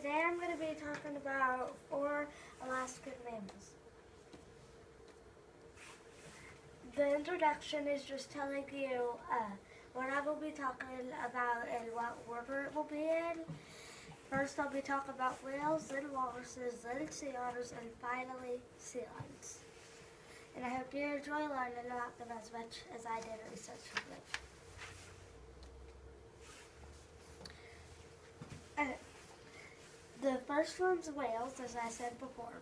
Today I'm going to be talking about 4 Alaskan mammals. The introduction is just telling you what I will be talking about and what order it will be in. First I'll be talking about whales, then walruses, then sea otters, and finally sea lions. And I hope you enjoy learning about them as much as I did research for them. The first one's whales, as I said before.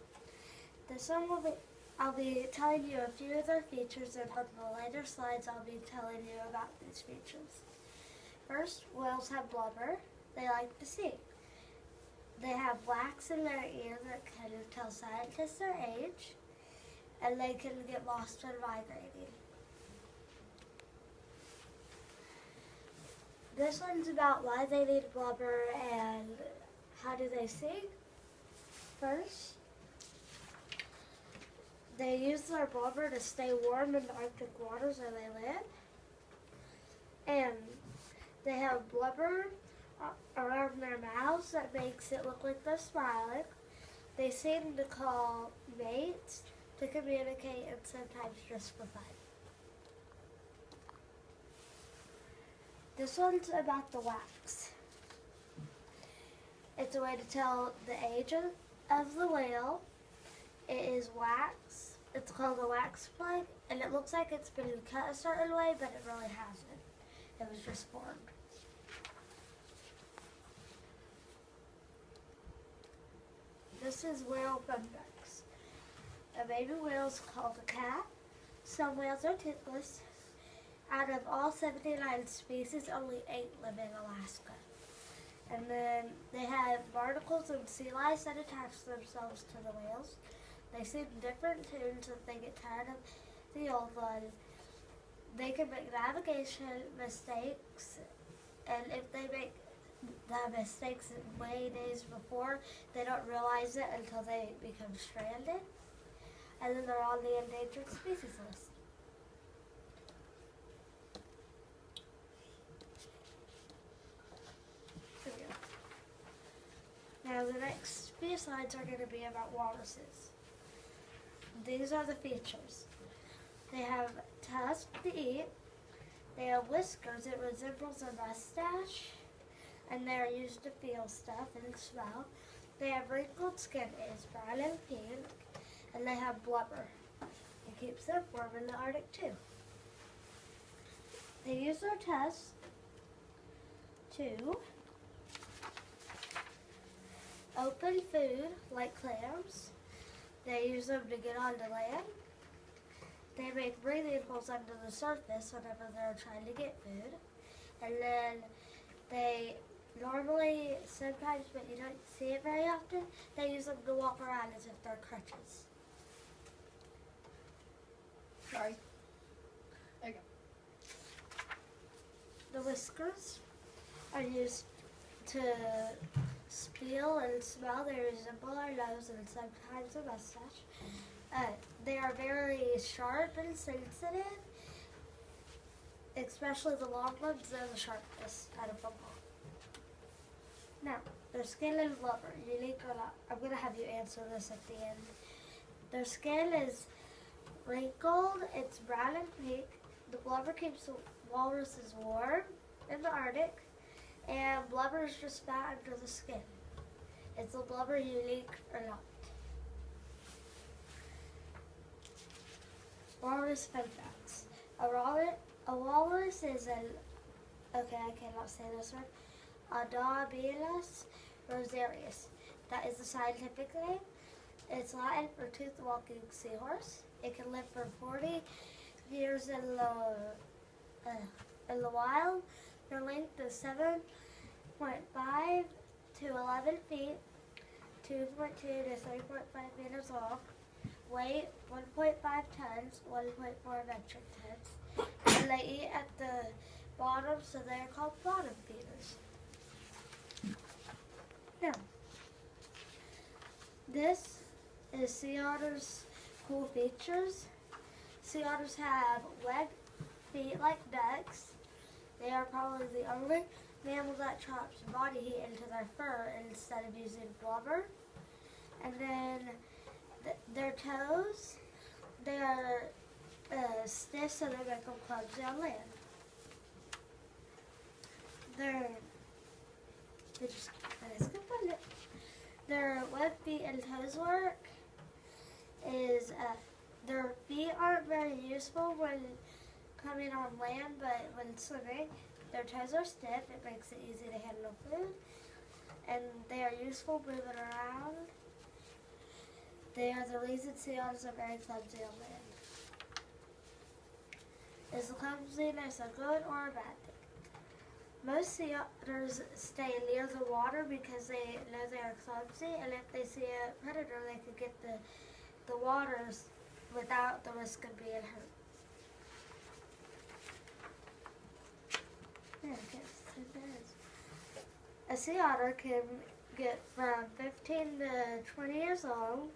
I'll be telling you a few of their features, and on the later slides I'll be telling you about these features. First, whales have blubber. They like to sea. They have wax in their ear that can tell scientists their age, and they can get lost when migrating. This one's about why they need blubber and how do they see. First, they use their blubber to stay warm in the Arctic waters where they live. And they have blubber around their mouths that makes it look like they're smiling. They seem to call mates to communicate and sometimes just for fun. This one's about the wax. It's a way to tell the age of the whale. It is wax. It's called a wax plug, and it looks like it's been cut a certain way, but it really hasn't. It was just formed. This is whale fundex. A baby whale is called a cat. Some whales are toothless. Out of all 79 species, only 8 live in Alaska. And then they have barnacles and sea lice that attach themselves to the whales. They sing different tunes if they get tired of the old one. They can make navigation mistakes, and if they make the mistakes way days before, they don't realize it until they become stranded. And then they're on the endangered species list. Now the next few slides are going to be about walruses. These are the features. They have tusks to eat. They have whiskers. It resembles a mustache. And they are used to feel stuff and smell. They have wrinkled skin. It is brown and pink. And they have blubber. It keeps them warm in the Arctic too. They use their tusks to open food like clams. They use them to get onto land. They make breathing holes under the surface whenever they're trying to get food. And then they normally, sometimes, but you don't see it very often, they use them to walk around as if they're crutches. Sorry. There you go. The whiskers are used to feel and smell. They resemble our nose and sometimes a mustache. They are very sharp and sensitive, especially the long ones. They're the sharpest out of them all. Now, their skin and blubber, unique or not? I'm going to have you answer this at the end. Their skin is wrinkled. It's brown and pink. The blubber keeps the walruses warm in the Arctic. And blubber is just fat under the skin. Is the blubber unique or not? Walrus fun facts. A walrus is an, okay, I cannot say this word, Adabenus rosarius. That is the scientific name. It's Latin for tooth-walking seahorse. It can live for 40 years in the wild. Their length is 7.5 to 11 feet, 2.2 to 3.5 meters long. Weight 1.5 tons, 1.4 metric tons. And they eat at the bottom, so they're called bottom feeders. Now, this is sea otters' cool features. Sea otters have webbed feet like ducks. They are probably the only mammal that traps body heat into their fur instead of using blubber. And then their toes, they are stiff, so they make them clumsy on land. Their web feet and toes work is their feet aren't very useful when coming on land, but when swimming, their toes are stiff. It makes it easy to handle food, and they are useful moving around. They are the reason sea otters are very clumsy on land. Is the clumsiness a good or a bad thing? Most sea otters stay near the water because they know they are clumsy, and if they see a predator, they can get the waters without the risk of being hurt. A sea otter can get from 15 to 20 years old.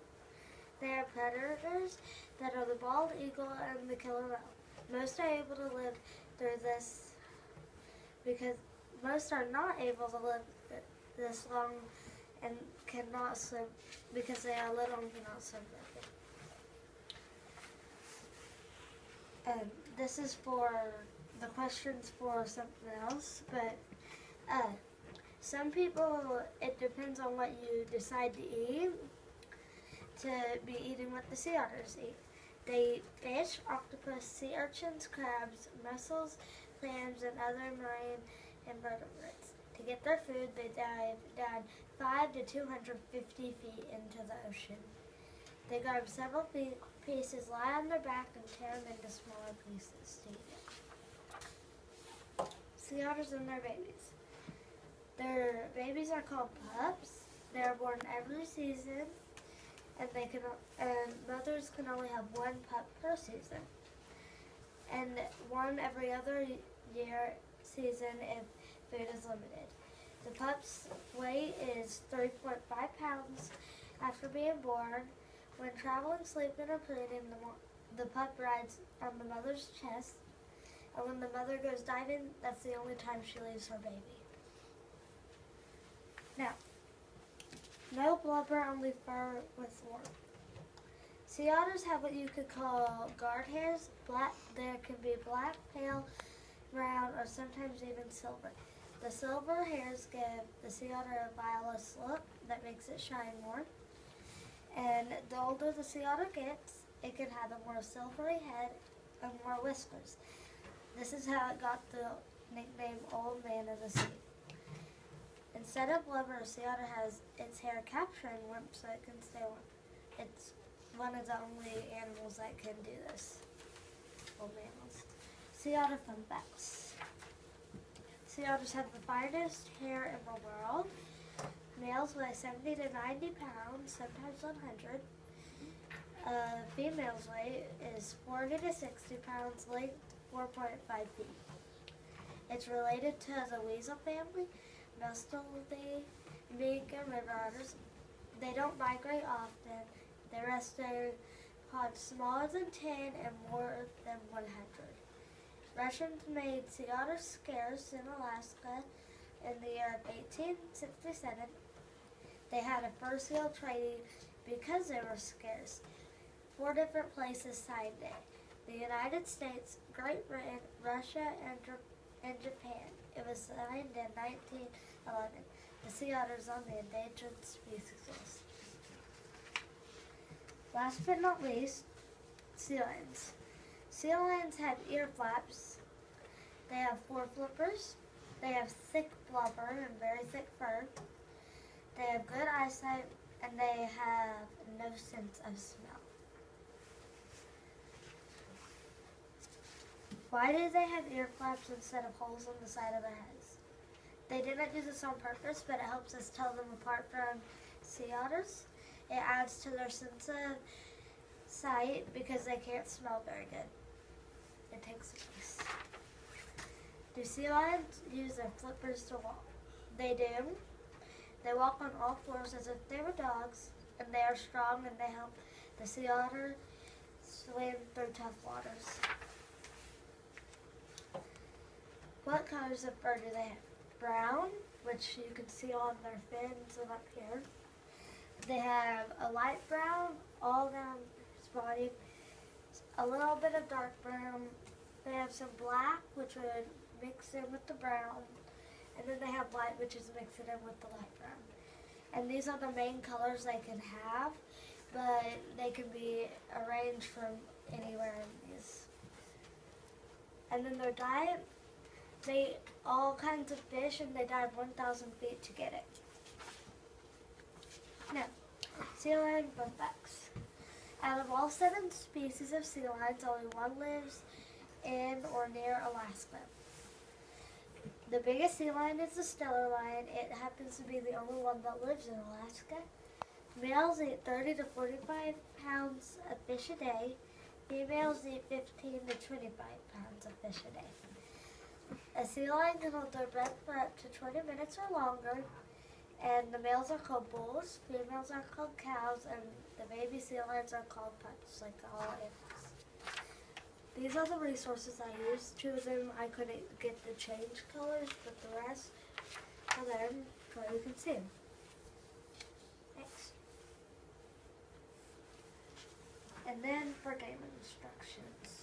They are predators that are the bald eagle and the killer whale. Most are able to live through this because most are not able to live this long and cannot swim because they are little and cannot swim very good. This is for the questions for something else, but some people, it depends on what you decide to eat, to be eating what the sea otters eat. They eat fish, octopus, sea urchins, crabs, mussels, clams, and other marine invertebrates. To get their food, they dive down 5 to 250 feet into the ocean. They grab several pieces, lie on their back, and tear them into smaller pieces to eat it. Sea otters and their babies. Their babies are called pups. They are born every season, and mothers can only have one pup per season, and one every other season if food is limited. The pup's weight is 3.5 pounds after being born. When traveling, sleeping, or playing, the pup rides on the mother's chest, and when the mother goes diving, that's the only time she leaves her baby. Now, no blubber, only fur with warmth. Sea otters have what you could call guard hairs. There can be black, pale, brown, or sometimes even silver. The silver hairs give the sea otter a violet look that makes it shine more. And the older the sea otter gets, it can have a more silvery head and more whiskers. This is how it got the nickname Old Man of the Sea. Instead of blubber, a sea otter has its hair capturing warmth so it can stay warm. It's one of the only animals that can do this. Old mammals. Sea otter fun facts. Sea otters have the finest hair in the world. Males weigh 70 to 90 pounds, sometimes 100. Females' weight is 40 to 60 pounds, length 4.5 feet. It's related to the weasel family, mustelid, mink, and river otters. They don't migrate often. They rest in pods smaller than 10 and more than 100. Russians made sea otters scarce in Alaska in the year of 1867. They had a fur seal treaty because they were scarce. 4 different places signed it: the United States, Great Britain, Russia, and Japan. It was signed in 1911. The sea otters on the endangered species list. Last but not least, sea lions. Sea lions have ear flaps. They have 4 flippers. They have thick blubber and very thick fur. They have good eyesight, and they have no sense of smell. Why do they have ear flaps instead of holes on the side of their heads? They didn't do this on purpose, but it helps us tell them apart from sea otters. It adds to their sense of sight because they can't smell very good. It takes place. Do sea lions use their flippers to walk? They do. They walk on all fours as if they were dogs, and they are strong, and they help the sea otter swim through tough waters. What colors of fur do they have? brown, which you can see on their fins and up here. They have a light brown all down his body, a little bit of dark brown. They have some black, which would mix in with the brown, and then they have white, which is mixing in with the light brown. And these are the main colors they can have, but they can be arranged from anywhere in these. And then their diet, they eat all kinds of fish, and they dive 1,000 feet to get it. Now, sea lion fun facts. Out of all 7 species of sea lions, only one lives in or near Alaska. The biggest sea lion is the Steller lion. It happens to be the only one that lives in Alaska. Males eat 30 to 45 pounds of fish a day. Females eat 15 to 25 pounds of fish a day. A sea lion can hold their breath for up to 20 minutes or longer. And the males are called bulls, females are called cows, and the baby sea lions are called pups, like all animals. These are the resources I used. 2 of them I couldn't get the change colors, but the rest are there so you can see them. Next. And then for game instructions.